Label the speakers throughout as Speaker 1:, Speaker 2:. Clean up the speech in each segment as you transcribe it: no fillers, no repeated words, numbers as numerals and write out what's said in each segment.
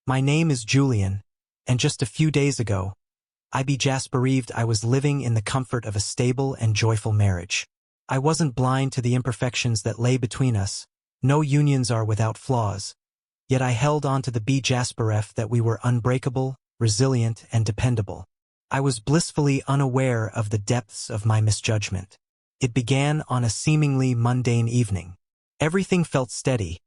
Speaker 1: My name is Julian, and just a few days ago, I be just bereaved I was living in the comfort of a stable and joyful marriage. I wasn't blind to the imperfections that lay between us. No unions are without flaws. Yet I held on to the be Jasperef that we were unbreakable, resilient, and dependable. I was blissfully unaware of the depths of my misjudgment. It began on a seemingly mundane evening. Everything felt steady,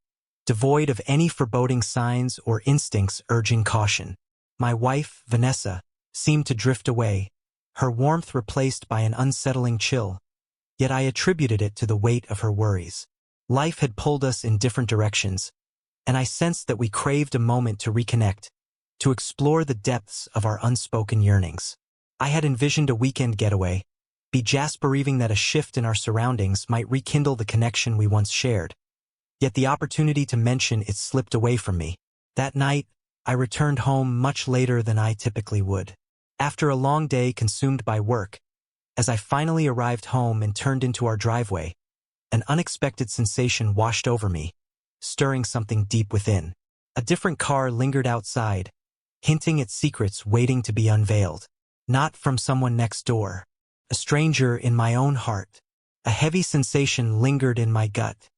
Speaker 1: devoid of any foreboding signs or instincts urging caution. My wife, Vanessa, seemed to drift away, her warmth replaced by an unsettling chill, yet I attributed it to the weight of her worries. Life had pulled us in different directions, and I sensed that we craved a moment to reconnect, to explore the depths of our unspoken yearnings. I had envisioned a weekend getaway, be just believing that a shift in our surroundings might rekindle the connection we once shared. Yet the opportunity to mention it slipped away from me. That night, I returned home much later than I typically would. After a long day consumed by work, as I finally arrived home and turned into our driveway, an unexpected sensation washed over me, stirring something deep within. A different car lingered outside, hinting at secrets waiting to be unveiled. Not from someone next door, a stranger in my own heart. A heavy sensation lingered in my gut,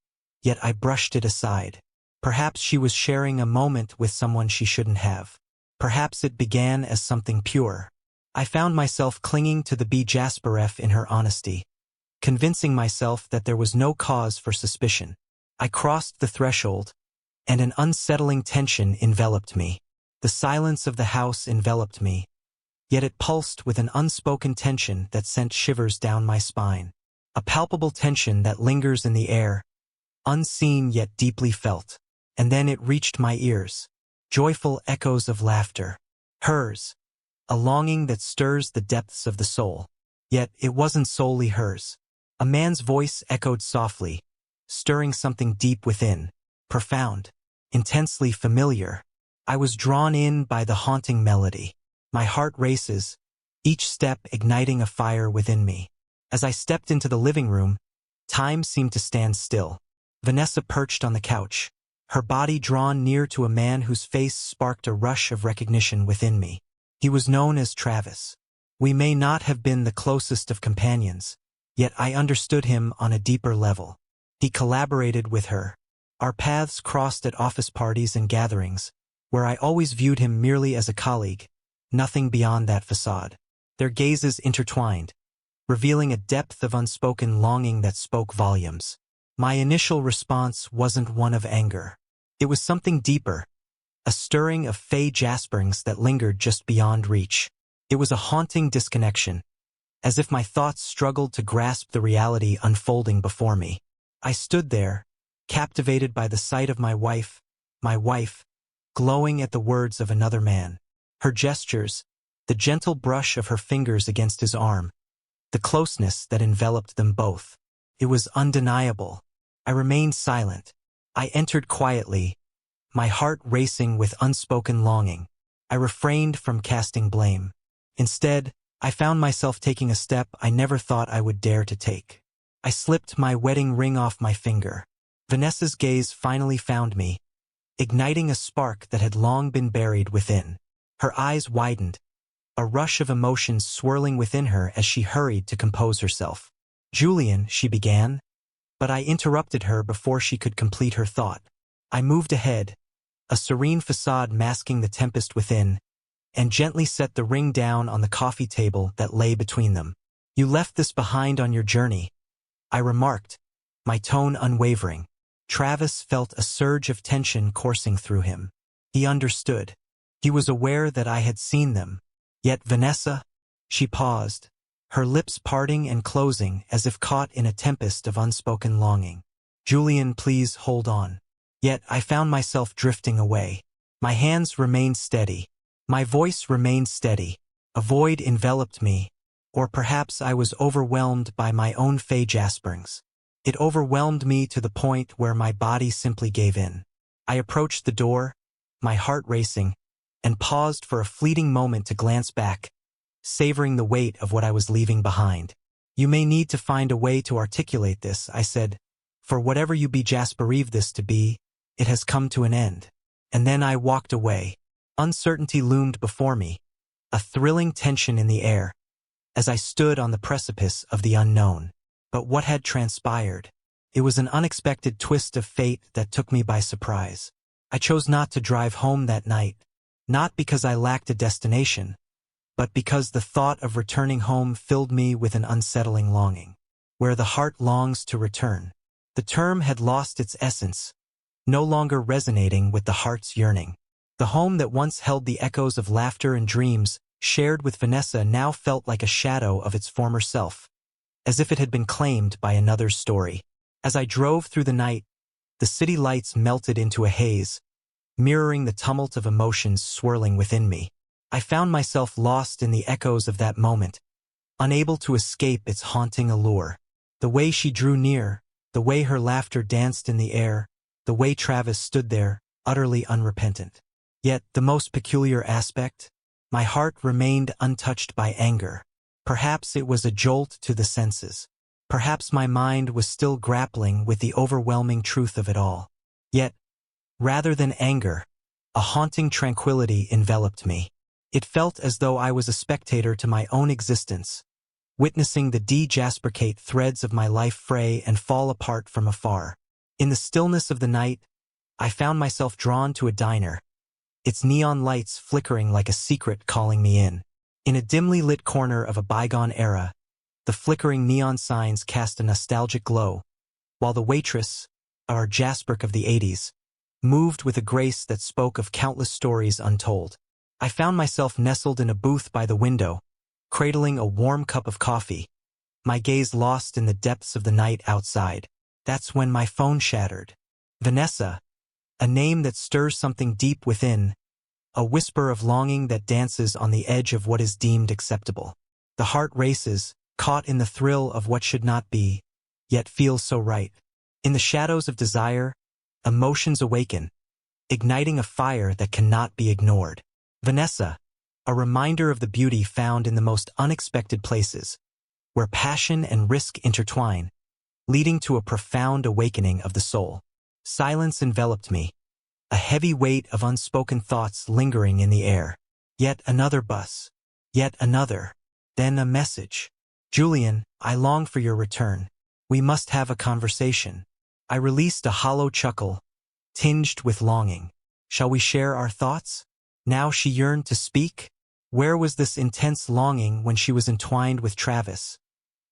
Speaker 1: yet I brushed it aside. Perhaps she was sharing a moment with someone she shouldn't have. Perhaps it began as something pure. I found myself clinging to the be Jasperef in her honesty, convincing myself that there was no cause for suspicion. I crossed the threshold, and an unsettling tension enveloped me. The silence of the house enveloped me, yet it pulsed with an unspoken tension that sent shivers down my spine. A palpable tension that lingers in the air, unseen yet deeply felt. And then it reached my ears. Joyful echoes of laughter. Hers. A longing that stirs the depths of the soul. Yet it wasn't solely hers. A man's voice echoed softly, stirring something deep within. Profound. Intensely familiar. I was drawn in by the haunting melody. My heart races, each step igniting a fire within me. As I stepped into the living room, time seemed to stand still. Vanessa perched on the couch, her body drawn near to a man whose face sparked a rush of recognition within me. He was known as Travis. We may not have been the closest of companions, yet I understood him on a deeper level. He collaborated with her. Our paths crossed at office parties and gatherings, where I always viewed him merely as a colleague, nothing beyond that facade. Their gazes intertwined, revealing a depth of unspoken longing that spoke volumes. My initial response wasn't one of anger. It was something deeper, a stirring of fey jasperings that lingered just beyond reach. It was a haunting disconnection, as if my thoughts struggled to grasp the reality unfolding before me. I stood there, captivated by the sight of my wife, glowing at the words of another man. Her gestures, the gentle brush of her fingers against his arm, the closeness that enveloped them both. It was undeniable. I remained silent. I entered quietly, my heart racing with unspoken longing. I refrained from casting blame. Instead, I found myself taking a step I never thought I would dare to take. I slipped my wedding ring off my finger. Vanessa's gaze finally found me, igniting a spark that had long been buried within. Her eyes widened, a rush of emotions swirling within her as she hurried to compose herself. "Julian," she began, but I interrupted her before she could complete her thought. I moved ahead, a serene facade masking the tempest within, and gently set the ring down on the coffee table that lay between them. "You left this behind on your journey," I remarked, my tone unwavering. Travis felt a surge of tension coursing through him. He understood. He was aware that I had seen them. Yet Vanessa, she paused, her lips parting and closing as if caught in a tempest of unspoken longing. "Julian, please hold on." Yet I found myself drifting away. My hands remained steady. My voice remained steady. A void enveloped me, or perhaps I was overwhelmed by my own fey jasperings. It overwhelmed me to the point where my body simply gave in. I approached the door, my heart racing, and paused for a fleeting moment to glance back, savoring the weight of what I was leaving behind. "You may need to find a way to articulate this," I said. "For whatever you be just bereaved this to be, it has come to an end." And then I walked away, Uncertainty loomed before me, a thrilling tension in the air, as I stood on the precipice of the unknown. But what had transpired? It was an unexpected twist of fate that took me by surprise. I chose not to drive home that night, not because I lacked a destination, but because the thought of returning home filled me with an unsettling longing. Where the heart longs to return. The term had lost its essence, no longer resonating with the heart's yearning. The home that once held the echoes of laughter and dreams shared with Vanessa now felt like a shadow of its former self, as if it had been claimed by another's story. As I drove through the night, the city lights melted into a haze, mirroring the tumult of emotions swirling within me. I found myself lost in the echoes of that moment, unable to escape its haunting allure. The way she drew near, the way her laughter danced in the air, the way Travis stood there, utterly unrepentant. Yet, the most peculiar aspect? My heart remained untouched by anger. Perhaps it was a jolt to the senses. Perhaps my mind was still grappling with the overwhelming truth of it all. Yet, rather than anger, a haunting tranquility enveloped me. It felt as though I was a spectator to my own existence, witnessing the de-jaspercate threads of my life fray and fall apart from afar. In the stillness of the night, I found myself drawn to a diner, its neon lights flickering like a secret calling me in. In a dimly lit corner of a bygone era, the flickering neon signs cast a nostalgic glow, while the waitress, our Jasperk of the 80s, moved with a grace that spoke of countless stories untold. I found myself nestled in a booth by the window, cradling a warm cup of coffee, my gaze lost in the depths of the night outside. That's when my phone shattered. Vanessa, a name that stirs something deep within, a whisper of longing that dances on the edge of what is deemed acceptable. The heart races, caught in the thrill of what should not be, yet feels so right. In the shadows of desire, emotions awaken, igniting a fire that cannot be ignored. Vanessa, a reminder of the beauty found in the most unexpected places, where passion and risk intertwine, leading to a profound awakening of the soul. Silence enveloped me, a heavy weight of unspoken thoughts lingering in the air. Yet another bus. Yet another. Then a message. Julian, I long for your return. We must have a conversation. I released a hollow chuckle, tinged with longing. Shall we share our thoughts? Now she yearned to speak. Where was this intense longing when she was entwined with Travis,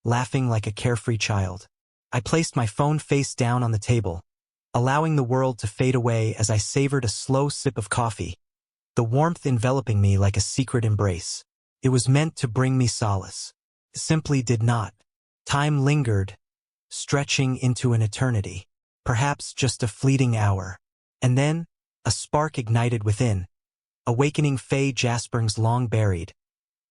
Speaker 1: laughing like a carefree child? I placed my phone face down on the table, allowing the world to fade away as I savored a slow sip of coffee, the warmth enveloping me like a secret embrace. It was meant to bring me solace. It simply did not. Time lingered, stretching into an eternity, perhaps just a fleeting hour. And then, a spark ignited within, awakening Faye Jasper's long buried,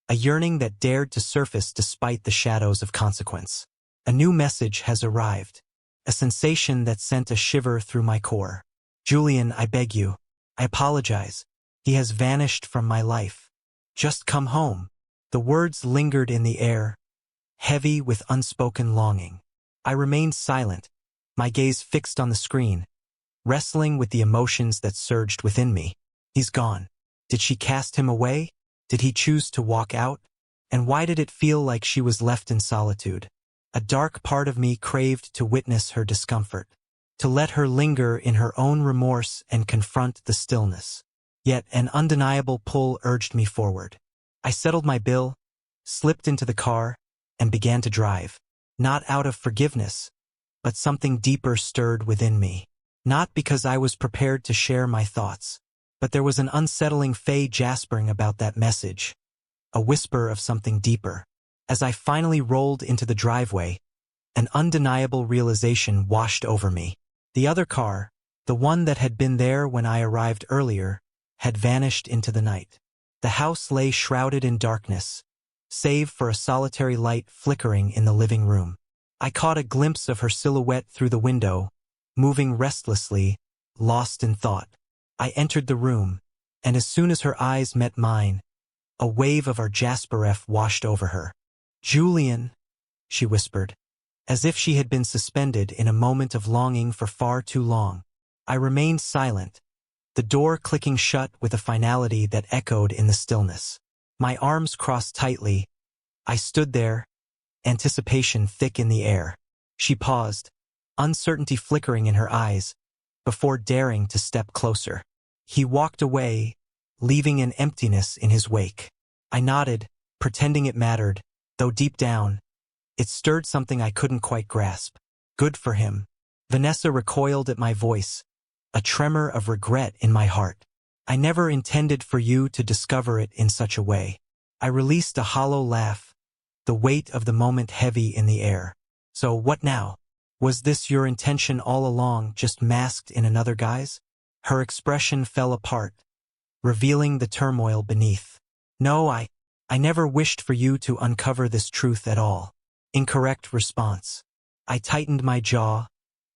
Speaker 1: a yearning that dared to surface despite the shadows of consequence. A new message has arrived, a sensation that sent a shiver through my core. Julian, I beg you. I apologize. He has vanished from my life. Just come home. The words lingered in the air, heavy with unspoken longing. I remained silent, my gaze fixed on the screen, wrestling with the emotions that surged within me. He's gone. Did she cast him away? Did he choose to walk out? And why did it feel like she was left in solitude? A dark part of me craved to witness her discomfort, to let her linger in her own remorse and confront the stillness. Yet an undeniable pull urged me forward. I settled my bill, slipped into the car, and began to drive. Not out of forgiveness, but something deeper stirred within me. Not because I was prepared to share my thoughts, but there was an unsettling Faye jaspering about that message, a whisper of something deeper. As I finally rolled into the driveway, an undeniable realization washed over me. The other car, the one that had been there when I arrived earlier, had vanished into the night. The house lay shrouded in darkness, save for a solitary light flickering in the living room. I caught a glimpse of her silhouette through the window, moving restlessly, lost in thought. I entered the room, and as soon as her eyes met mine, a wave of our Jasperef washed over her. Julian, she whispered, as if she had been suspended in a moment of longing for far too long. I remained silent, the door clicking shut with a finality that echoed in the stillness. My arms crossed tightly. I stood there, anticipation thick in the air. She paused, uncertainty flickering in her eyes, before daring to step closer. He walked away, leaving an emptiness in his wake. I nodded, pretending it mattered, though deep down, it stirred something I couldn't quite grasp. Good for him. Vanessa recoiled at my voice, a tremor of regret in my heart. I never intended for you to discover it in such a way. I released a hollow laugh, the weight of the moment heavy in the air. So what now? Was this your intention all along, just masked in another guise? Her expression fell apart, revealing the turmoil beneath. No, I never wished for you to uncover this truth at all. Incorrect response. I tightened my jaw,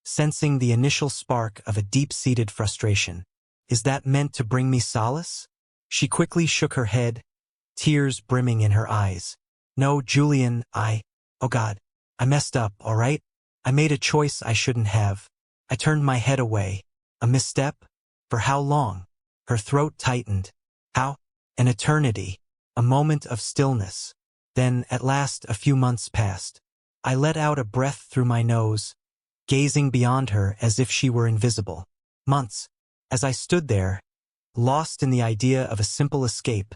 Speaker 1: sensing the initial spark of a deep-seated frustration. Is that meant to bring me solace? She quickly shook her head, tears brimming in her eyes. No, Julian, oh God, I messed up, all right? I made a choice I shouldn't have. I turned my head away. A misstep? For how long? Her throat tightened. How? An eternity. A moment of stillness. Then, at last, a few months passed. I let out a breath through my nose, gazing beyond her as if she were invisible. Months. As I stood there, lost in the idea of a simple escape,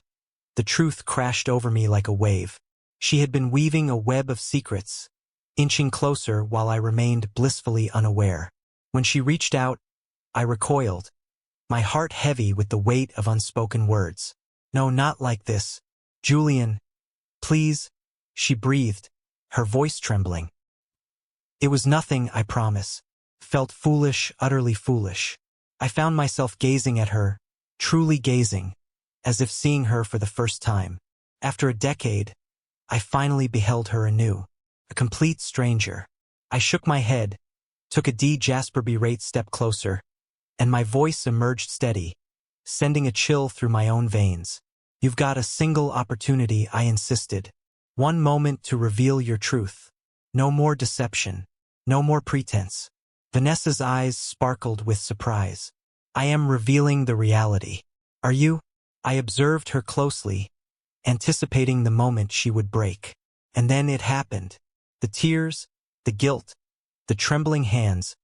Speaker 1: the truth crashed over me like a wave. She had been weaving a web of secrets, inching closer while I remained blissfully unaware. When she reached out, I recoiled, my heart heavy with the weight of unspoken words. No, not like this. Julian, please, she breathed, her voice trembling. It was nothing, I promise. Felt foolish, utterly foolish. I found myself gazing at her, truly gazing, as if seeing her for the first time. After a decade, I finally beheld her anew, a complete stranger. I shook my head, took a Jasper-berate step closer, and my voice emerged steady, sending a chill through my own veins. You've got a single opportunity, I insisted. One moment to reveal your truth. No more deception. No more pretense. Vanessa's eyes sparkled with surprise. I am revealing the reality. Are you? I observed her closely, anticipating the moment she would break. And then it happened. The tears, the guilt, the trembling hands,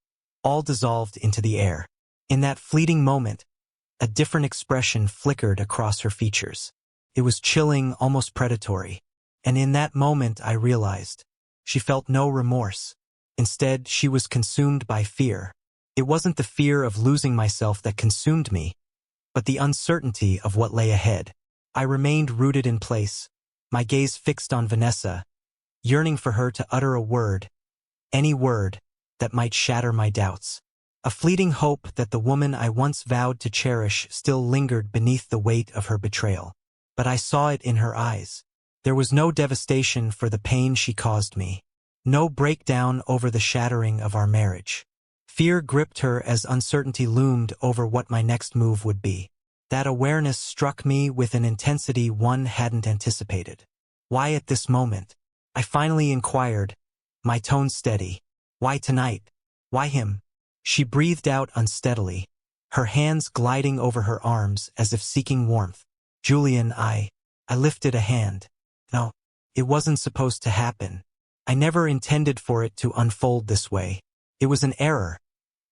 Speaker 1: all dissolved into the air. In that fleeting moment, a different expression flickered across her features. It was chilling, almost predatory. And in that moment I realized, she felt no remorse. Instead, she was consumed by fear. It wasn't the fear of losing myself that consumed me, but the uncertainty of what lay ahead. I remained rooted in place, my gaze fixed on Vanessa, yearning for her to utter a word, any word, that might shatter my doubts. A fleeting hope that the woman I once vowed to cherish still lingered beneath the weight of her betrayal. But I saw it in her eyes. There was no devastation for the pain she caused me. No breakdown over the shattering of our marriage. Fear gripped her as uncertainty loomed over what my next move would be. That awareness struck me with an intensity one hadn't anticipated. Why at this moment? I finally inquired, my tone steady. Why tonight? Why him? She breathed out unsteadily, her hands gliding over her arms as if seeking warmth. Julian, I lifted a hand. No, it wasn't supposed to happen. I never intended for it to unfold this way. It was an error,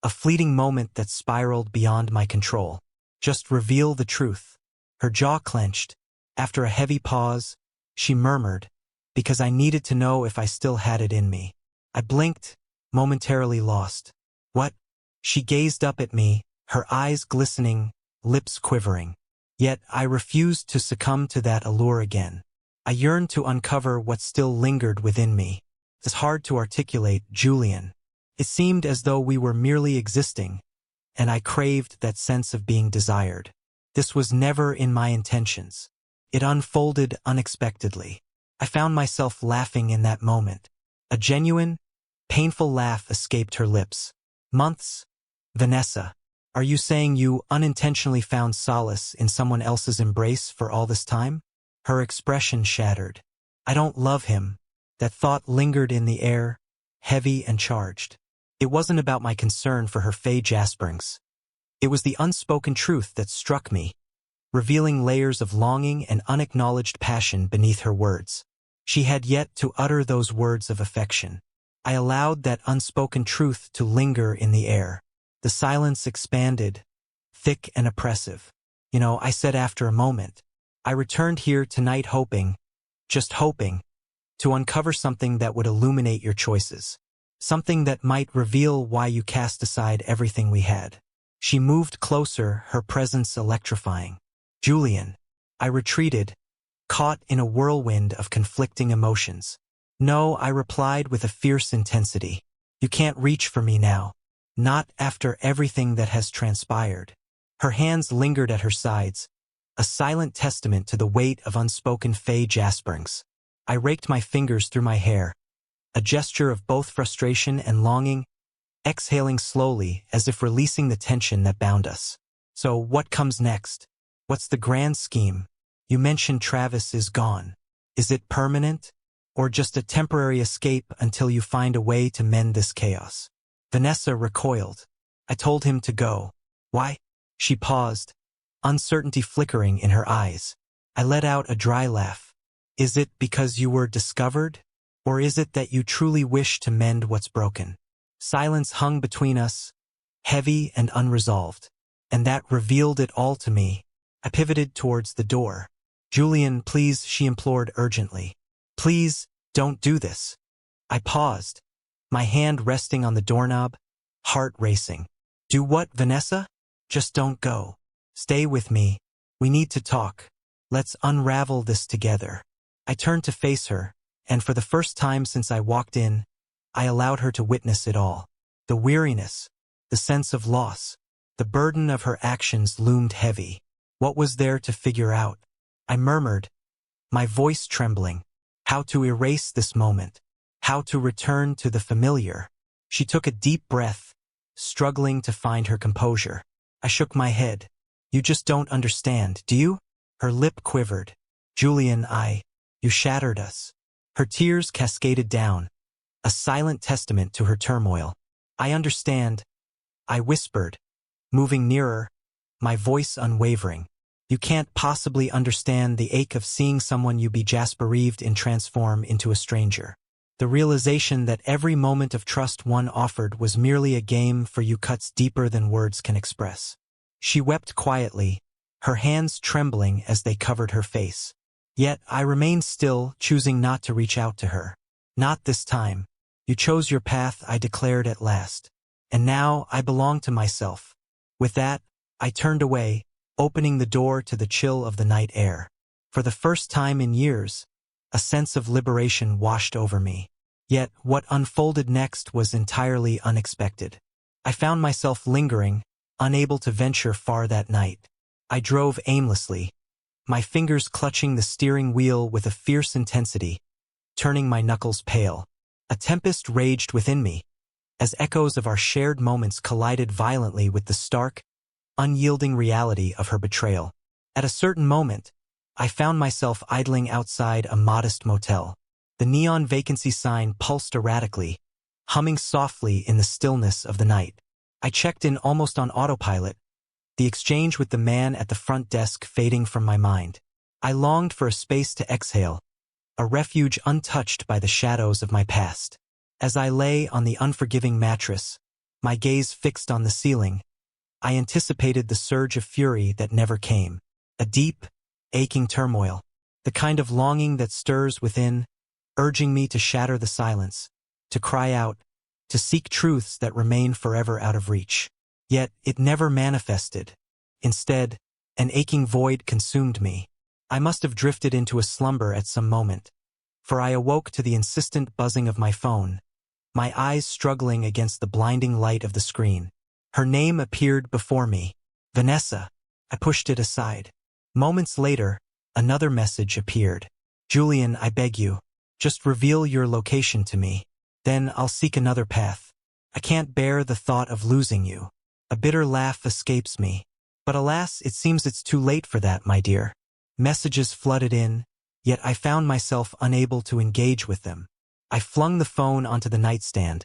Speaker 1: a fleeting moment that spiraled beyond my control. Just reveal the truth. Her jaw clenched. After a heavy pause, she murmured, because I needed to know if I still had it in me. I blinked, momentarily lost. What? She gazed up at me, her eyes glistening, lips quivering. Yet I refused to succumb to that allure again. I yearned to uncover what still lingered within me. It's hard to articulate, Julian. It seemed as though we were merely existing, and I craved that sense of being desired. This was never in my intentions. It unfolded unexpectedly. I found myself laughing in that moment. A genuine, painful laugh escaped her lips. Months? Vanessa, are you saying you unintentionally found solace in someone else's embrace for all this time? Her expression shattered. I don't love him. That thought lingered in the air, heavy and charged. It wasn't about my concern for her Faye Jasperings. It was the unspoken truth that struck me, revealing layers of longing and unacknowledged passion beneath her words. She had yet to utter those words of affection. I allowed that unspoken truth to linger in the air. The silence expanded, thick and oppressive. I said after a moment, I returned here tonight hoping, just hoping, to uncover something that would illuminate your choices. Something that might reveal why you cast aside everything we had. She moved closer, her presence electrifying. Julian. I retreated, caught in a whirlwind of conflicting emotions. No, I replied with a fierce intensity. You can't reach for me now. Not after everything that has transpired. Her hands lingered at her sides, a silent testament to the weight of unspoken jasperings. I raked my fingers through my hair, a gesture of both frustration and longing, exhaling slowly as if releasing the tension that bound us. So what comes next? What's the grand scheme? You mentioned Travis is gone. Is it permanent? Or just a temporary escape until you find a way to mend this chaos? Vanessa recoiled. I told him to go. Why? She paused, uncertainty flickering in her eyes. I let out a dry laugh. Is it because you were discovered? Or is it that you truly wish to mend what's broken? Silence hung between us, heavy and unresolved. And that revealed it all to me. I pivoted towards the door. Julian, please, she implored urgently. Please, don't do this. I paused, my hand resting on the doorknob, heart racing. Do what, Vanessa? Just don't go. Stay with me. We need to talk. Let's unravel this together. I turned to face her, and for the first time since I walked in, I allowed her to witness it all. The weariness, the sense of loss, the burden of her actions loomed heavy. What was there to figure out? I murmured, my voice trembling. How to erase this moment. How to return to the familiar. She took a deep breath, struggling to find her composure. I shook my head. You just don't understand, do you? Her lip quivered. Julian, you shattered us. Her tears cascaded down, a silent testament to her turmoil. I understand, I whispered, moving nearer, my voice unwavering. You can't possibly understand the ache of seeing someone you be just bereaved in transform into a stranger. The realization that every moment of trust one offered was merely a game for you cuts deeper than words can express. She wept quietly, her hands trembling as they covered her face. Yet I remained still, choosing not to reach out to her. Not this time. You chose your path, I declared at last. And now I belong to myself. With that, I turned away, opening the door to the chill of the night air. For the first time in years, a sense of liberation washed over me. Yet what unfolded next was entirely unexpected. I found myself lingering, unable to venture far that night. I drove aimlessly, my fingers clutching the steering wheel with a fierce intensity, turning my knuckles pale. A tempest raged within me, as echoes of our shared moments collided violently with the stark, unyielding reality of her betrayal. At a certain moment, I found myself idling outside a modest motel. The neon vacancy sign pulsed erratically, humming softly in the stillness of the night. I checked in almost on autopilot, the exchange with the man at the front desk fading from my mind. I longed for a space to exhale, a refuge untouched by the shadows of my past. As I lay on the unforgiving mattress, my gaze fixed on the ceiling, I anticipated the surge of fury that never came. A deep, aching turmoil, the kind of longing that stirs within, urging me to shatter the silence, to cry out, to seek truths that remain forever out of reach. Yet it never manifested. Instead, an aching void consumed me. I must have drifted into a slumber at some moment, for I awoke to the insistent buzzing of my phone, my eyes struggling against the blinding light of the screen. Her name appeared before me. Vanessa. I pushed it aside. Moments later, another message appeared. Julian, I beg you, just reveal your location to me. Then I'll seek another path. I can't bear the thought of losing you. A bitter laugh escapes me. But alas, it seems it's too late for that, my dear. Messages flooded in, yet I found myself unable to engage with them. I flung the phone onto the nightstand,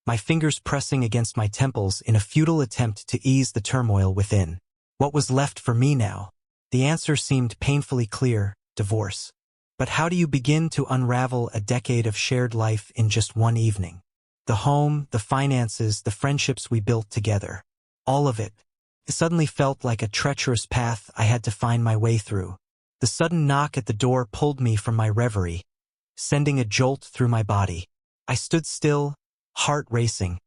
Speaker 1: my fingers pressing against my temples in a futile attempt to ease the turmoil within. What was left for me now? The answer seemed painfully clear: divorce. But how do you begin to unravel a decade of shared life in just one evening? The home, the finances, the friendships we built together. All of it. It suddenly felt like a treacherous path I had to find my way through. The sudden knock at the door pulled me from my reverie, sending a jolt through my body. I stood still, heart racing,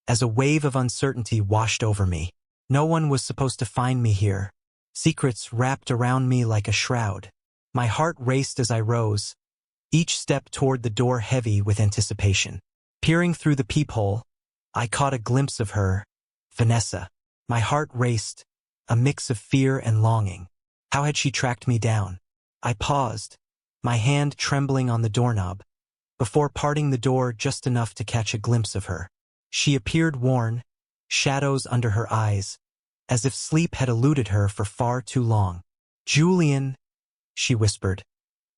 Speaker 1: as a wave of uncertainty washed over me. No one was supposed to find me here. Secrets wrapped around me like a shroud. My heart raced as I rose, each step toward the door heavy with anticipation. Peering through the peephole, I caught a glimpse of her, Vanessa. My heart raced, a mix of fear and longing. How had she tracked me down? I paused, my hand trembling on the doorknob, before parting the door just enough to catch a glimpse of her. She appeared worn, shadows under her eyes, as if sleep had eluded her for far too long. "Julian," she whispered,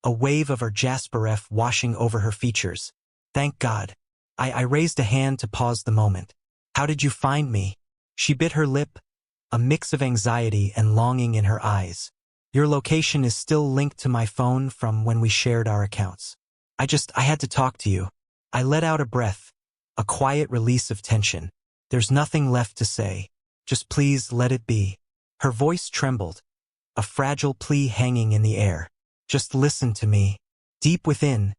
Speaker 1: a wave of her jasper F washing over her features. "Thank God." I raised a hand to pause the moment. "How did you find me?" She bit her lip, a mix of anxiety and longing in her eyes. "Your location is still linked to my phone from when we shared our accounts. I had to talk to you." I let out a breath, a quiet release of tension. "There's nothing left to say. Just please let it be." Her voice trembled, a fragile plea hanging in the air. "Just listen to me." Deep within,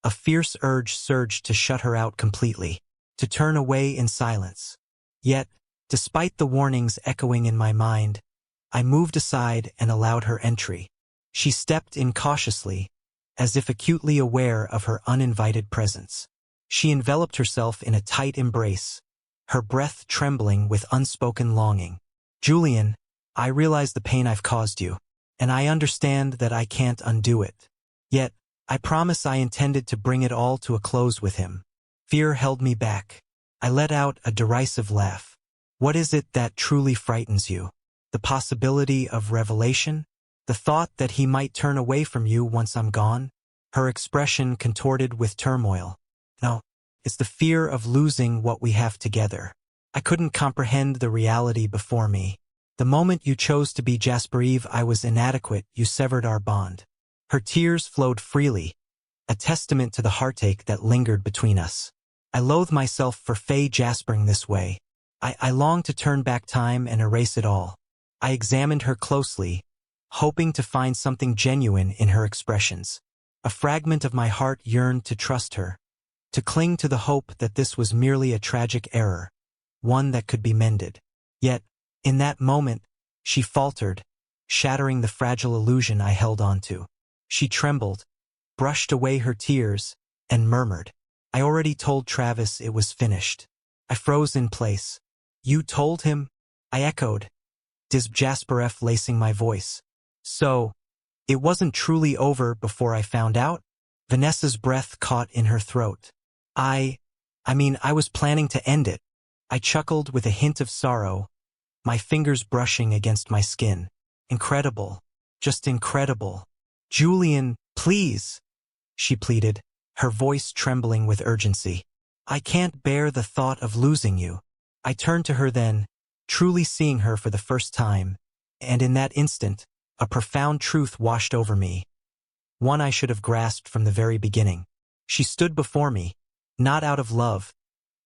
Speaker 1: a fierce urge surged to shut her out completely, to turn away in silence. Yet, despite the warnings echoing in my mind, I moved aside and allowed her entry. She stepped in cautiously, as if acutely aware of her uninvited presence. She enveloped herself in a tight embrace, her breath trembling with unspoken longing. "Julian, I realize the pain I've caused you, and I understand that I can't undo it. Yet, I promise I intended to bring it all to a close with him." Fear held me back. I let out a derisive laugh. "What is it that truly frightens you? The possibility of revelation? The thought that he might turn away from you once I'm gone?" Her expression contorted with turmoil. "No, it's the fear of losing what we have together." I couldn't comprehend the reality before me. "The moment you chose to be Jasper Eve, I was inadequate. You severed our bond." Her tears flowed freely, a testament to the heartache that lingered between us. I loathe myself for jaspering this way. I longed to turn back time and erase it all. I examined her closely, hoping to find something genuine in her expressions. A fragment of my heart yearned to trust her, to cling to the hope that this was merely a tragic error, one that could be mended. Yet, in that moment, she faltered, shattering the fragile illusion I held onto. She trembled, brushed away her tears, and murmured, "I already told Travis it was finished." I froze in place. "You told him?" I echoed, Jasper F lacing my voice. "So, it wasn't truly over before I found out?" Vanessa's breath caught in her throat. I was planning to end it." I chuckled with a hint of sorrow, my fingers brushing against my skin. "Incredible. Just incredible." "Julian, please," she pleaded, her voice trembling with urgency. "I can't bear the thought of losing you." I turned to her then, truly seeing her for the first time, and in that instant, a profound truth washed over me, one I should have grasped from the very beginning. She stood before me, not out of love,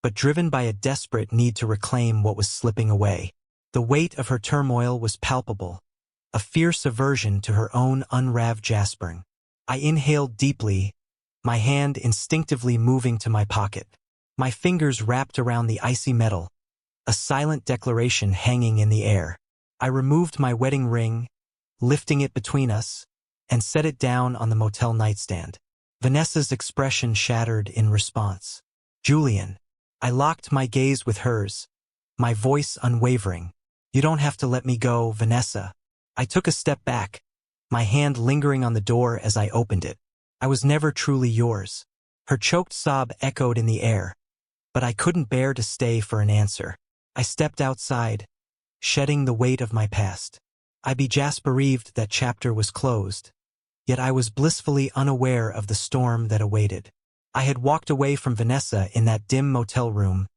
Speaker 1: but driven by a desperate need to reclaim what was slipping away. The weight of her turmoil was palpable, a fierce aversion to her own unraved jaspering. I inhaled deeply, my hand instinctively moving to my pocket. My fingers wrapped around the icy metal, a silent declaration hanging in the air. I removed my wedding ring, lifting it between us, and set it down on the motel nightstand. Vanessa's expression shattered in response. "Julian." I locked my gaze with hers, my voice unwavering. "You don't have to let me go, Vanessa." I took a step back, my hand lingering on the door as I opened it. "I was never truly yours." Her choked sob echoed in the air, but I couldn't bear to stay for an answer. I stepped outside, shedding the weight of my past. I bereaved that chapter was closed, yet I was blissfully unaware of the storm that awaited. I had walked away from Vanessa in that dim motel room,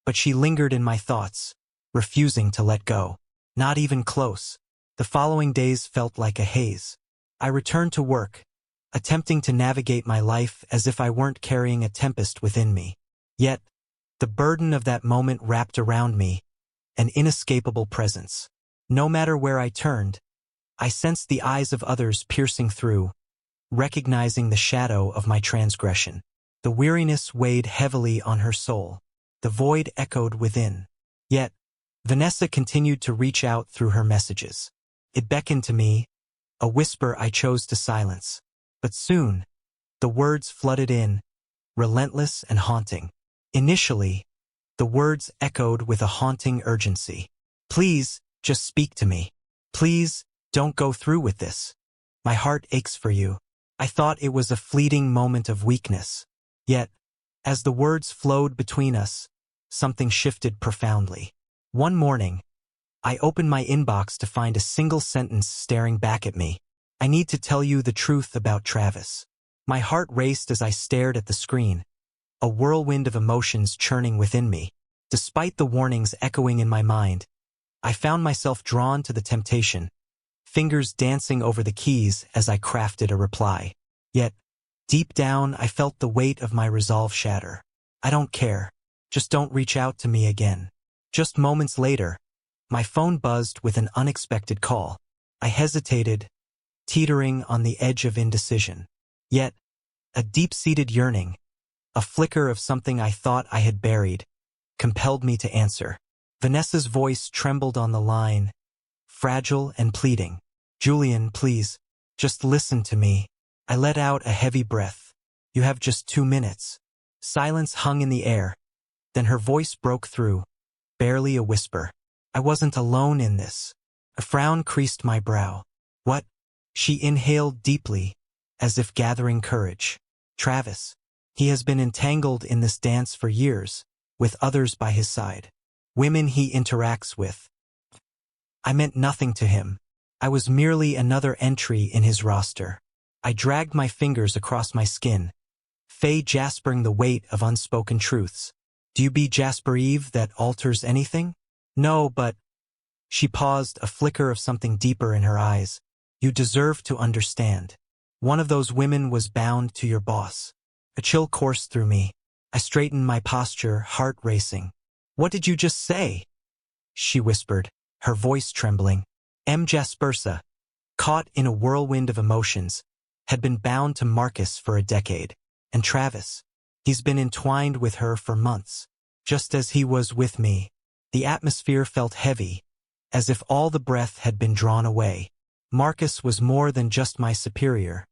Speaker 1: but she lingered in my thoughts, refusing to let go. Not even close. The following days felt like a haze. I returned to work, attempting to navigate my life as if I weren't carrying a tempest within me. Yet, the burden of that moment wrapped around me, an inescapable presence. No matter where I turned, I sensed the eyes of others piercing through, recognizing the shadow of my transgression. The weariness weighed heavily on her soul. The void echoed within. Yet, Vanessa continued to reach out through her messages. It beckoned to me, a whisper I chose to silence. But soon, the words flooded in, relentless and haunting. Initially, the words echoed with a haunting urgency. Please, just speak to me. Please, don't go through with this. My heart aches for you. I thought it was a fleeting moment of weakness. Yet, as the words flowed between us, something shifted profoundly. One morning, I opened my inbox to find a single sentence staring back at me. I need to tell you the truth about Travis. My heart raced as I stared at the screen, a whirlwind of emotions churning within me. Despite the warnings echoing in my mind, I found myself drawn to the temptation, fingers dancing over the keys as I crafted a reply. Yet, deep down, I felt the weight of my resolve shatter. I don't care. Just don't reach out to me again. Just moments later, my phone buzzed with an unexpected call. I hesitated, teetering on the edge of indecision. Yet, a deep-seated yearning, a flicker of something I thought I had buried, compelled me to answer. Vanessa's voice trembled on the line, fragile and pleading. Julian, please, just listen to me. I let out a heavy breath. You have just 2 minutes. Silence hung in the air. Then her voice broke through, barely a whisper. I wasn't alone in this. A frown creased my brow. What? She inhaled deeply, as if gathering courage. Travis. He has been entangled in this dance for years, with others by his side. Women he interacts with. I meant nothing to him. I was merely another entry in his roster. I dragged my fingers across my skin, jaspering the weight of unspoken truths. Do you be Jasper Eve that alters anything? No, but... She paused, a flicker of something deeper in her eyes. You deserve to understand. One of those women was bound to your boss. A chill coursed through me. I straightened my posture, heart racing. What did you just say? She whispered, her voice trembling. Jaspersa, caught in a whirlwind of emotions, had been bound to Marcus for a decade. And Travis, he's been entwined with her for months, just as he was with me. The atmosphere felt heavy, as if all the breath had been drawn away. Marcus was more than just my superior.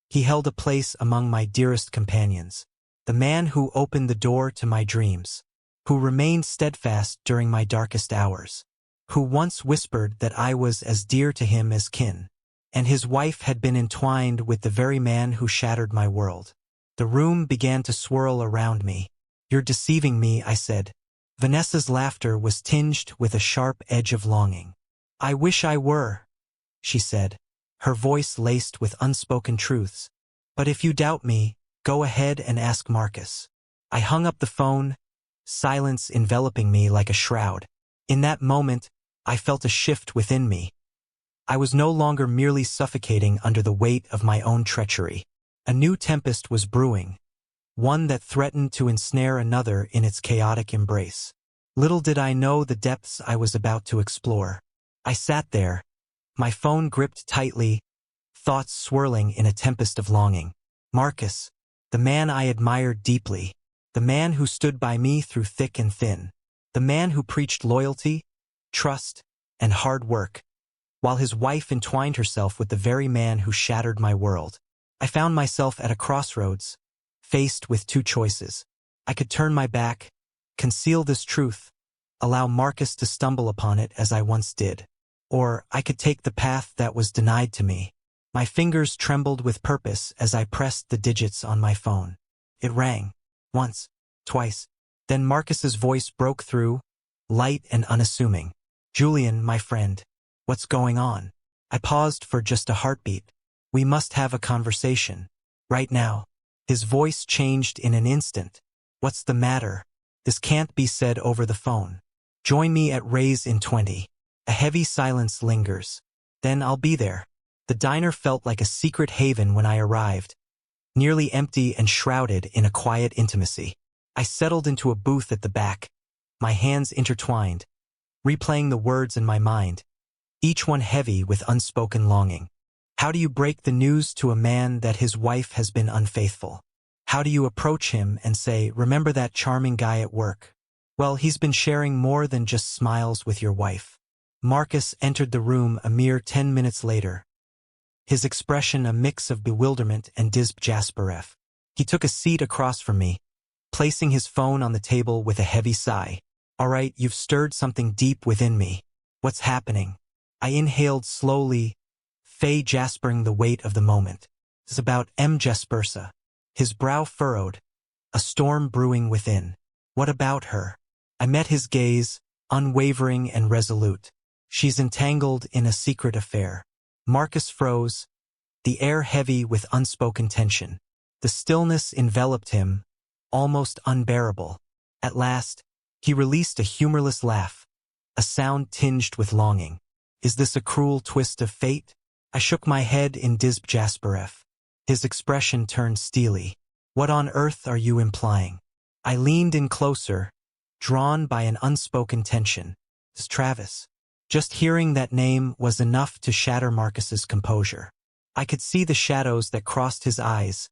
Speaker 1: He held a place among my dearest companions, the man who opened the door to my dreams, who remained steadfast during my darkest hours, who once whispered that I was as dear to him as kin. And his wife had been entwined with the very man who shattered my world. The room began to swirl around me. You're deceiving me, I said. Vanessa's laughter was tinged with a sharp edge of longing. I wish I were, she said, her voice laced with unspoken truths. But if you doubt me, go ahead and ask Marcus. I hung up the phone, silence enveloping me like a shroud. In that moment, I felt a shift within me. I was no longer merely suffocating under the weight of my own treachery. A new tempest was brewing, one that threatened to ensnare another in its chaotic embrace. Little did I know the depths I was about to explore. I sat there, my phone gripped tightly, thoughts swirling in a tempest of longing. Marcus, the man I admired deeply, the man who stood by me through thick and thin, the man who preached loyalty, trust, and hard work, while his wife entwined herself with the very man who shattered my world. I found myself at a crossroads, faced with 2 choices. I could turn my back, conceal this truth, allow Marcus to stumble upon it as I once did. Or I could take the path that was denied to me. My fingers trembled with purpose as I pressed the digits on my phone. It rang. Once, twice. Then Marcus's voice broke through, light and unassuming. Julian, my friend, what's going on? I paused for just a heartbeat. We must have a conversation. Right now. His voice changed in an instant. What's the matter? This can't be said over the phone. Join me at Ray's in 20. A heavy silence lingers. Then I'll be there. The diner felt like a secret haven when I arrived, nearly empty and shrouded in a quiet intimacy. I settled into a booth at the back, my hands intertwined, replaying the words in my mind, each one heavy with unspoken longing. How do you break the news to a man that his wife has been unfaithful? How do you approach him and say, remember that charming guy at work? Well, he's been sharing more than just smiles with your wife. Marcus entered the room a mere 10 minutes later, his expression a mix of bewilderment and disbelief. He took a seat across from me, placing his phone on the table with a heavy sigh. All right, you've stirred something deep within me. What's happening? I inhaled slowly, jaspering the weight of the moment. It's about Jaspersa. His brow furrowed, a storm brewing within. What about her? I met his gaze, unwavering and resolute. She's entangled in a secret affair. Marcus froze, the air heavy with unspoken tension. The stillness enveloped him, almost unbearable. At last, he released a humorless laugh, a sound tinged with longing. Is this a cruel twist of fate? I shook my head in disbelief. His expression turned steely. What on earth are you implying? I leaned in closer, drawn by an unspoken tension. It's Travis. Just hearing that name was enough to shatter Marcus's composure. I could see the shadows that crossed his eyes,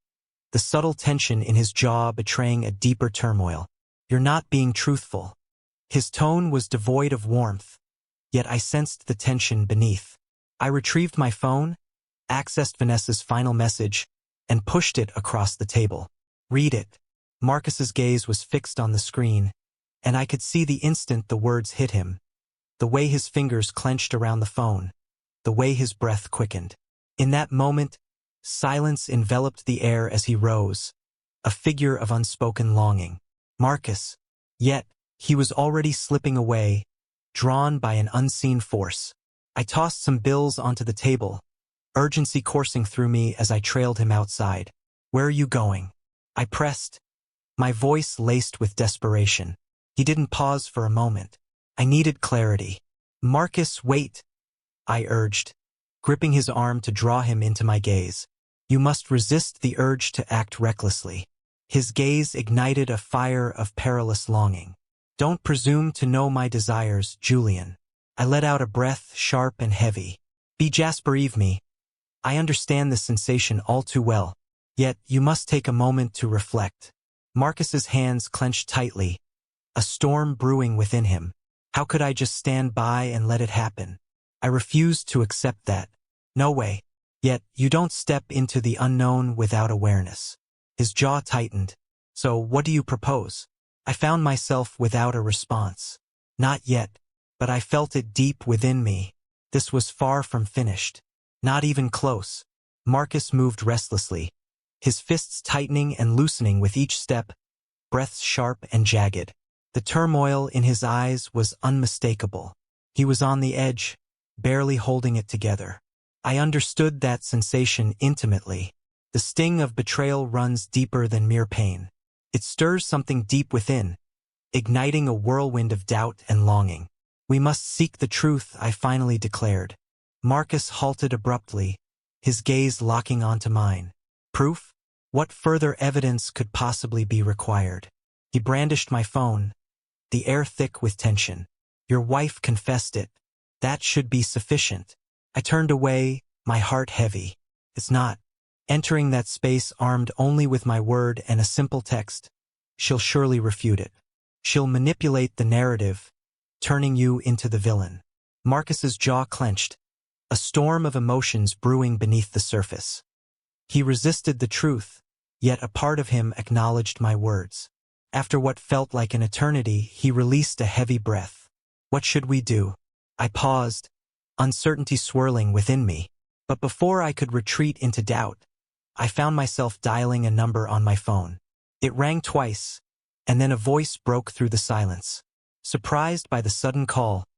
Speaker 1: the subtle tension in his jaw betraying a deeper turmoil. You're not being truthful. His tone was devoid of warmth, yet I sensed the tension beneath. I retrieved my phone, accessed Vanessa's final message, and pushed it across the table. Read it. Marcus's gaze was fixed on the screen, and I could see the instant the words hit him. The way his fingers clenched around the phone, the way his breath quickened. In that moment, silence enveloped the air as he rose, a figure of unspoken longing. Marcus. Yet, he was already slipping away, drawn by an unseen force. I tossed some bills onto the table, urgency coursing through me as I trailed him outside. Where are you going? I pressed, my voice laced with desperation. He didn't pause for a moment. I needed clarity. Marcus, wait, I urged, gripping his arm to draw him into my gaze. You must resist the urge to act recklessly. His gaze ignited a fire of perilous longing. Don't presume to know my desires, Julian. I let out a breath sharp and heavy. Believe me. I understand this sensation all too well. Yet, you must take a moment to reflect. Marcus's hands clenched tightly, a storm brewing within him. How could I just stand by and let it happen? I refused to accept that. No way. Yet, you don't step into the unknown without awareness. His jaw tightened. So, what do you propose? I found myself without a response. Not yet, but I felt it deep within me. This was far from finished. Not even close. Marcus moved restlessly, his fists tightening and loosening with each step, breaths sharp and jagged. The turmoil in his eyes was unmistakable. He was on the edge, barely holding it together. I understood that sensation intimately. The sting of betrayal runs deeper than mere pain. It stirs something deep within, igniting a whirlwind of doubt and longing. We must seek the truth, I finally declared. Marcus halted abruptly, his gaze locking onto mine. Proof? What further evidence could possibly be required? He brandished my phone, the air thick with tension. Your wife confessed it. That should be sufficient. I turned away, my heart heavy. It's not. Entering that space armed only with my word and a simple text. She'll surely refute it. She'll manipulate the narrative, turning you into the villain. Marcus's jaw clenched, a storm of emotions brewing beneath the surface. He resisted the truth, yet a part of him acknowledged my words. After what felt like an eternity, he released a heavy breath. What should we do? I paused, uncertainty swirling within me. But before I could retreat into doubt, I found myself dialing a number on my phone. It rang twice, and then a voice broke through the silence. Surprised by the sudden call,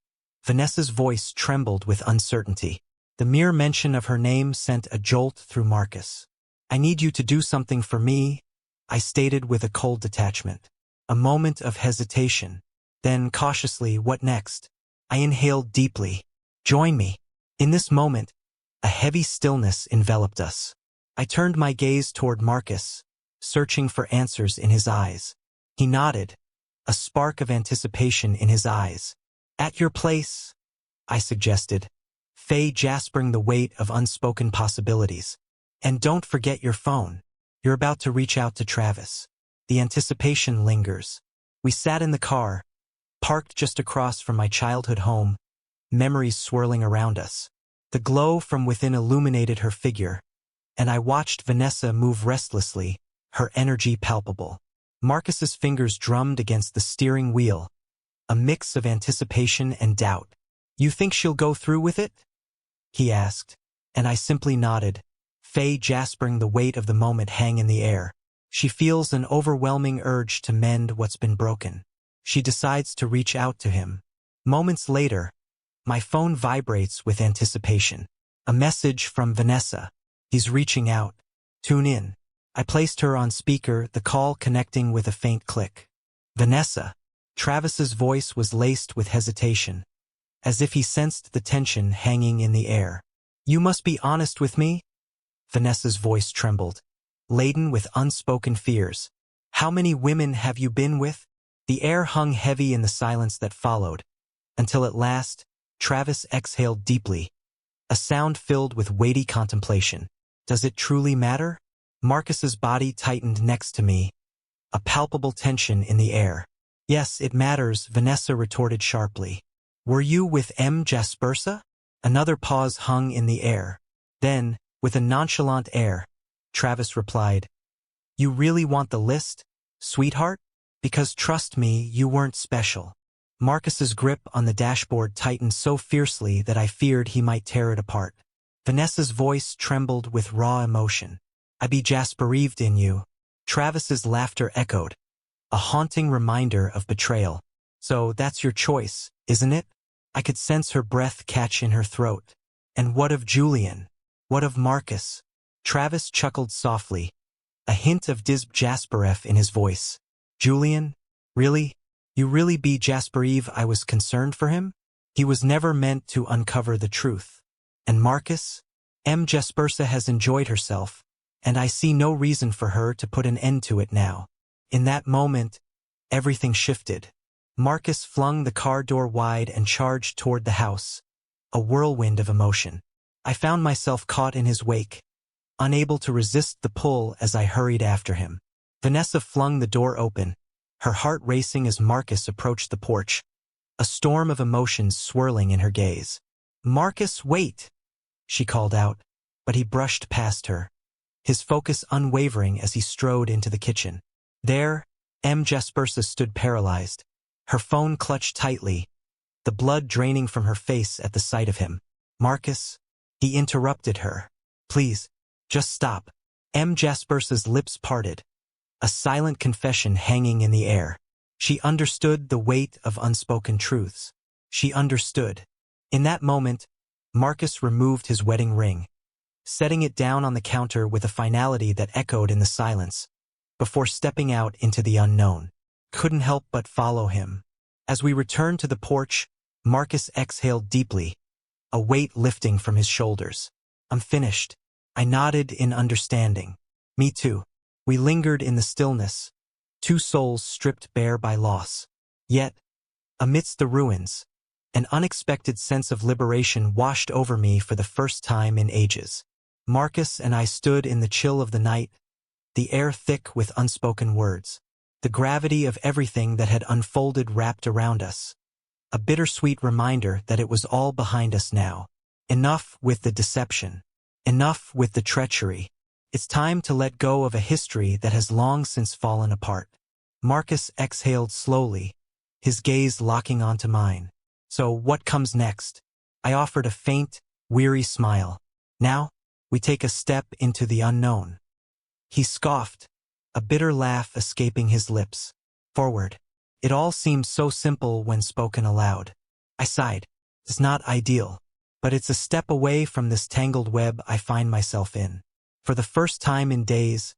Speaker 1: Vanessa's voice trembled with uncertainty. The mere mention of her name sent a jolt through Marcus. I need you to do something for me, I stated with a cold detachment. A moment of hesitation. Then, cautiously, what next? I inhaled deeply. Join me. In this moment, a heavy stillness enveloped us. I turned my gaze toward Marcus, searching for answers in his eyes. He nodded, a spark of anticipation in his eyes. At your place, I suggested, Faye jaspering the weight of unspoken possibilities. And don't forget your phone. You're about to reach out to Travis. The anticipation lingers. We sat in the car, parked just across from my childhood home, memories swirling around us. The glow from within illuminated her figure, and I watched Vanessa move restlessly, her energy palpable. Marcus's fingers drummed against the steering wheel, a mix of anticipation and doubt. You think she'll go through with it? He asked, and I simply nodded. Faye jaspering the weight of the moment hang in the air. She feels an overwhelming urge to mend what's been broken. She decides to reach out to him. Moments later, my phone vibrates with anticipation. A message from Vanessa. He's reaching out. Tune in. I placed her on speaker, the call connecting with a faint click. Vanessa. Travis's voice was laced with hesitation, as if he sensed the tension hanging in the air. You must be honest with me? Vanessa's voice trembled, laden with unspoken fears. How many women have you been with? The air hung heavy in the silence that followed, until at last, Travis exhaled deeply, a sound filled with weighty contemplation. Does it truly matter? Marcus's body tightened next to me, a palpable tension in the air. Yes, it matters, Vanessa retorted sharply. Were you with M. Jaspersa? Another pause hung in the air. Then, with a nonchalant air, Travis replied, You really want the list, sweetheart? Because trust me, you weren't special. Marcus's grip on the dashboard tightened so fiercely that I feared he might tear it apart. Vanessa's voice trembled with raw emotion. I be jasperived in you. Travis's laughter echoed, a haunting reminder of betrayal. So that's your choice, isn't it? I could sense her breath catch in her throat. And what of Julian? What of Marcus? Travis chuckled softly, a hint of Jasperev in his voice. Julian? Really? You really be Jasperiv? I was concerned for him? He was never meant to uncover the truth. And Marcus? M. Jaspersa has enjoyed herself, and I see no reason for her to put an end to it now. In that moment, everything shifted. Marcus flung the car door wide and charged toward the house, a whirlwind of emotion. I found myself caught in his wake, unable to resist the pull as I hurried after him. Vanessa flung the door open, her heart racing as Marcus approached the porch, a storm of emotions swirling in her gaze. Marcus, wait! She called out, but he brushed past her, his focus unwavering as he strode into the kitchen. There, M. Jaspersa stood paralyzed, her phone clutched tightly, the blood draining from her face at the sight of him. Marcus? He interrupted her. Please, just stop. M. Jaspersa's lips parted, a silent confession hanging in the air. She understood the weight of unspoken truths. She understood. In that moment, Marcus removed his wedding ring, setting it down on the counter with a finality that echoed in the silence, before stepping out into the unknown. Couldn't help but follow him. As we returned to the porch, Marcus exhaled deeply, a weight lifting from his shoulders. I'm finished. I nodded in understanding. Me too. We lingered in the stillness, two souls stripped bare by loss. Yet, amidst the ruins, an unexpected sense of liberation washed over me for the first time in ages. Marcus and I stood in the chill of the night, the air thick with unspoken words, the gravity of everything that had unfolded wrapped around us. A bittersweet reminder that it was all behind us now. Enough with the deception. Enough with the treachery. It's time to let go of a history that has long since fallen apart. Marcus exhaled slowly, his gaze locking onto mine. So what comes next? I offered a faint, weary smile. Now, we take a step into the unknown. He scoffed, a bitter laugh escaping his lips. Forward. It all seems so simple when spoken aloud. I sighed. It's not ideal, but it's a step away from this tangled web I find myself in. For the first time in days,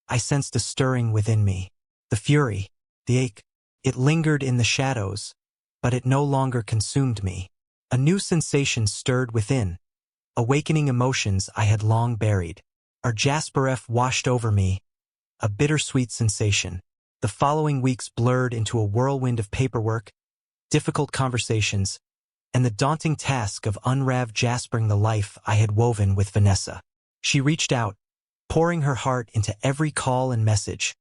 Speaker 1: I sensed a stirring within me. The fury, The ache. It lingered in the shadows, but it no longer consumed me. A new sensation stirred within, awakening emotions I had long buried. Our Jaspereff washed over me, a bittersweet sensation. The following weeks blurred into a whirlwind of paperwork, difficult conversations, and the daunting task of jaspering the life I had woven with Vanessa. She reached out, pouring her heart into every call and message,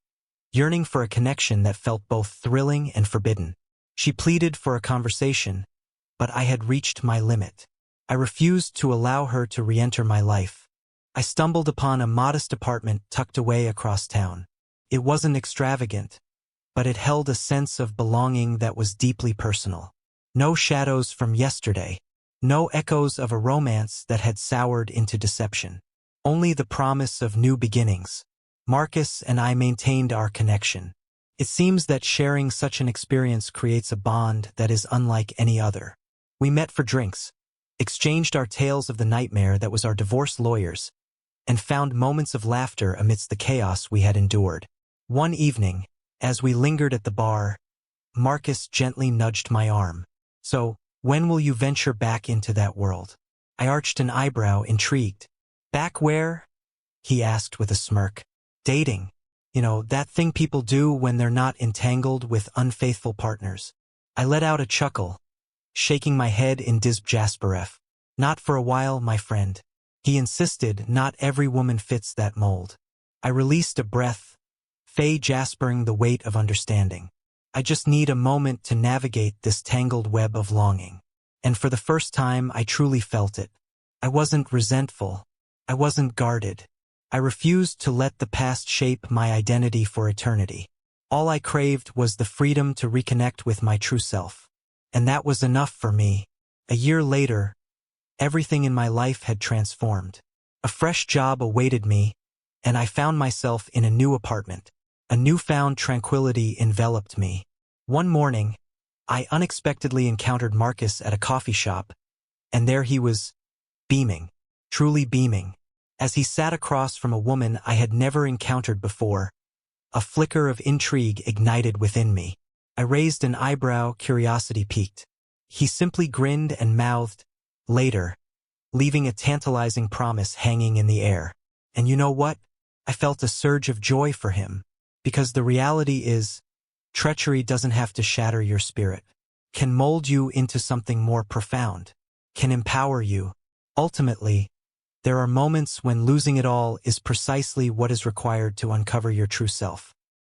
Speaker 1: yearning for a connection that felt both thrilling and forbidden. She pleaded for a conversation, but I had reached my limit. I refused to allow her to re-enter my life. I stumbled upon a modest apartment tucked away across town. It wasn't extravagant, but it held a sense of belonging that was deeply personal. No shadows from yesterday, no echoes of a romance that had soured into deception. Only the promise of new beginnings. Marcus and I maintained our connection. It seems that sharing such an experience creates a bond that is unlike any other. We met for drinks, exchanged our tales of the nightmare that was our divorce lawyers, and found moments of laughter amidst the chaos we had endured. One evening, as we lingered at the bar, Marcus gently nudged my arm. "So, when will you venture back into that world?" I arched an eyebrow, intrigued. "Back where?" he asked with a smirk. "Dating. You know, that thing people do when they're not entangled with unfaithful partners." I let out a chuckle, shaking my head in Jaspereff. "Not for a while, my friend." He insisted not every woman fits that mold. I released a breath, jaspering the weight of understanding. I just need a moment to navigate this tangled web of longing. And for the first time, I truly felt it. I wasn't resentful. I wasn't guarded. I refused to let the past shape my identity for eternity. All I craved was the freedom to reconnect with my true self. And that was enough for me. A year later, everything in my life had transformed. A fresh job awaited me, and I found myself in a new apartment. A newfound tranquility enveloped me. One morning, I unexpectedly encountered Marcus at a coffee shop, and there he was, beaming, truly beaming. As he sat across from a woman I had never encountered before, a flicker of intrigue ignited within me. I raised an eyebrow, curiosity piqued. He simply grinned and mouthed, "Later," leaving a tantalizing promise hanging in the air. And you know what? I felt a surge of joy for him. Because the reality is, treachery doesn't have to shatter your spirit. Can mold you into something more profound. Can empower you. Ultimately, there are moments when losing it all is precisely what is required to uncover your true self.